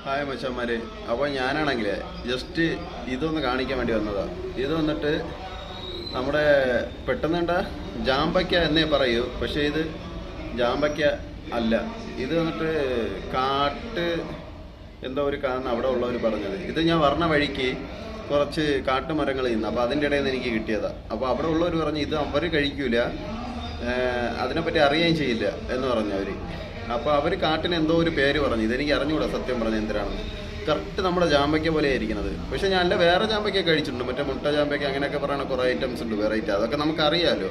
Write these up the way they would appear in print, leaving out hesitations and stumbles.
Hi മച്ചന്മാരെ. അപ്പോൾ ഞാനാണെങ്കിൽ ജസ്റ്റ് ഇതൊന്ന് കാണിക്കാൻ വേണ്ടി വന്നതാണ്. ഇത് വന്നിട്ട് നമ്മുടെ പെട്ടെന്ന് ജാമ്പയ്ക്ക എന്നേ പറയൂ, പക്ഷേ ഇത് ജാമ്പയ്ക്ക അല്ല. ഇത് വന്നിട്ട് കാട്ട് എന്തോ ഒരു കാണുന്ന അവിടെ ഉള്ളവർ പറഞ്ഞത്. ഇത് ഞാൻ വർണ്ണ വഴിക്ക് കുറച്ച് കാട്ടുമരങ്ങൾ ചെയ്യുന്നു, അപ്പോൾ അതിൻ്റെ ഇടയിൽ നിന്ന് എനിക്ക് കിട്ടിയതാണ്. അപ്പോൾ അവിടെ ഉള്ളവർ പറഞ്ഞു ഇത് അവർ കഴിക്കൂല, അതിനെപ്പറ്റി അറിയുകയും ചെയ്യില്ല എന്ന് പറഞ്ഞു അവർ. അപ്പോൾ അവർ കാട്ടിന് എന്തോ ഒരു പേര് പറഞ്ഞു, ഇതെനിക്ക് അറിഞ്ഞുകൂടാ സത്യം പറഞ്ഞ എന്തിനാണെന്ന്. കറക്റ്റ് നമ്മുടെ ജാമ്പയ്ക്ക പോലെ ആയിരിക്കുന്നത്. പക്ഷേ ഞാൻ വേറെ ജാമ്പയ്ക്ക കഴിച്ചിട്ടുണ്ട്, മറ്റേ മുട്ട ജാമ്പയ്ക്ക അങ്ങനെയൊക്കെ പറയുന്ന കുറേ ഐറ്റംസ് ഉണ്ട്, വെറൈറ്റി. അതൊക്കെ നമുക്കറിയാമല്ലോ.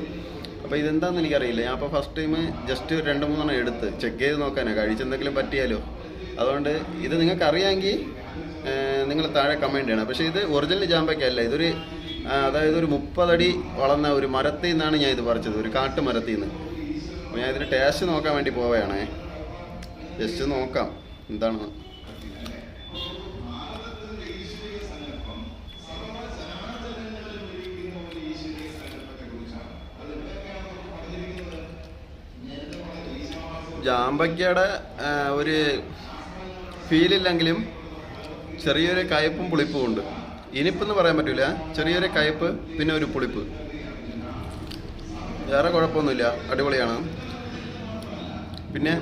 അപ്പോൾ ഇതെന്താണെന്ന് എനിക്കറിയില്ല. ഞാൻ അപ്പോൾ ഫസ്റ്റ് ടൈം ജസ്റ്റ് 2-3 എടുത്ത് ചെക്ക് ചെയ്ത് നോക്കാനാണ്, കഴിച്ചെന്തെങ്കിലും പറ്റിയാലോ. അതുകൊണ്ട് ഇത് നിങ്ങൾക്ക് അറിയാമെങ്കിൽ നിങ്ങൾ താഴെ കമൻറ്റ് ചെയ്യണം. പക്ഷേ ഇത് ഒറിജിനൽ ജാമ്പയ്ക്ക അല്ല, ഇതൊരു അതായത് ഒരു 30 അടി വളർന്ന ഒരു മരത്തിൽ നിന്നാണ് ഞാൻ ഇത് പറിച്ചത്, ഒരു കാട്ടുമരത്തിൽ നിന്ന്. അപ്പോൾ ഞാൻ ഇതിൻ്റെ ടേസ്റ്റ് നോക്കാൻ വേണ്ടി പോവുകയാണേ. ജസ്റ്റ് നോക്കാം എന്താണ്. ജാമ്പയ്ക്കയുടെ ഒരു ഫീലില്ലെങ്കിലും ചെറിയൊരു കയ്പും പുളിപ്പും ഉണ്ട്. ഇനിപ്പെന്ന് പറയാൻ പറ്റില്ല, ചെറിയൊരു കയ്പ് പിന്നെ ഒരു പുളിപ്പ്. വേറെ കുഴപ്പമൊന്നുമില്ല, അടിപൊളിയാണ്. പിന്നെ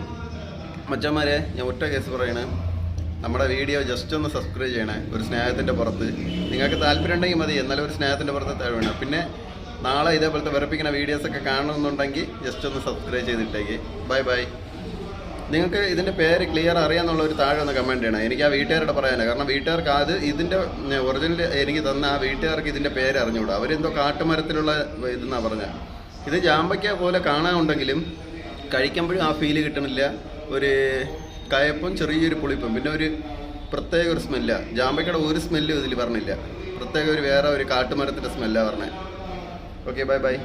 മച്ചന്മാരെ, ഞാൻ ഒറ്റ കേസ് പറയണേ, നമ്മുടെ വീഡിയോ ജസ്റ്റ് ഒന്ന് സബ്സ്ക്രൈബ് ചെയ്യണേ, ഒരു സ്നേഹത്തിൻ്റെ പുറത്ത്. നിങ്ങൾക്ക് താല്പര്യം ഉണ്ടെങ്കിൽ മതി, എന്നാലും ഒരു സ്നേഹത്തിൻ്റെ പുറത്ത് താഴെ വേണം. പിന്നെ നാളെ ഇതേപോലത്തെ വിറപ്പിക്കുന്ന വീഡിയോസൊക്കെ കാണണമെന്നുണ്ടെങ്കിൽ ജസ്റ്റ് ഒന്ന് സബ്സ്ക്രൈബ് ചെയ്തിട്ടേക്ക്. Bye bye. നിങ്ങൾക്ക് ഇതിൻ്റെ പേര് ക്ലിയർ അറിയാമെന്നുള്ള ഒരു താഴെ ഒന്ന് കമൻറ്റ് ചെയ്യണം. എനിക്ക് ആ വീട്ടുകാരോട് പറയാനാണ്, കാരണം വീട്ടുകാർക്ക് അത് ഇതിൻ്റെ ഒറിജിനൽ എനിക്ക് തന്ന ആ വീട്ടുകാർക്ക് ഇതിൻ്റെ പേര് അറിഞ്ഞുകൂടാ. അവരെന്തോ കാട്ടുമരത്തിലുള്ള ഇതെന്നാണ് പറഞ്ഞത്. ഇത് ജാമ്പയ്ക്ക പോലെ കാണാനുണ്ടെങ്കിലും കഴിക്കുമ്പോഴും ആ ഫീല് കിട്ടണില്ല. ഒരു കയപ്പും ചെറിയൊരു പുളിപ്പും പിന്നെ ഒരു പ്രത്യേക ഒരു സ്മെല്ലാണ്. ജാമ്പയ്ക്കയുടെ ഒരു സ്മെല്ലും ഇതിൽ പറഞ്ഞില്ല, പ്രത്യേക ഒരു വേറെ ഒരു കാട്ടുമരത്തിൻ്റെ സ്മെല്ലാണ് പറഞ്ഞത്. Okay, bye bye.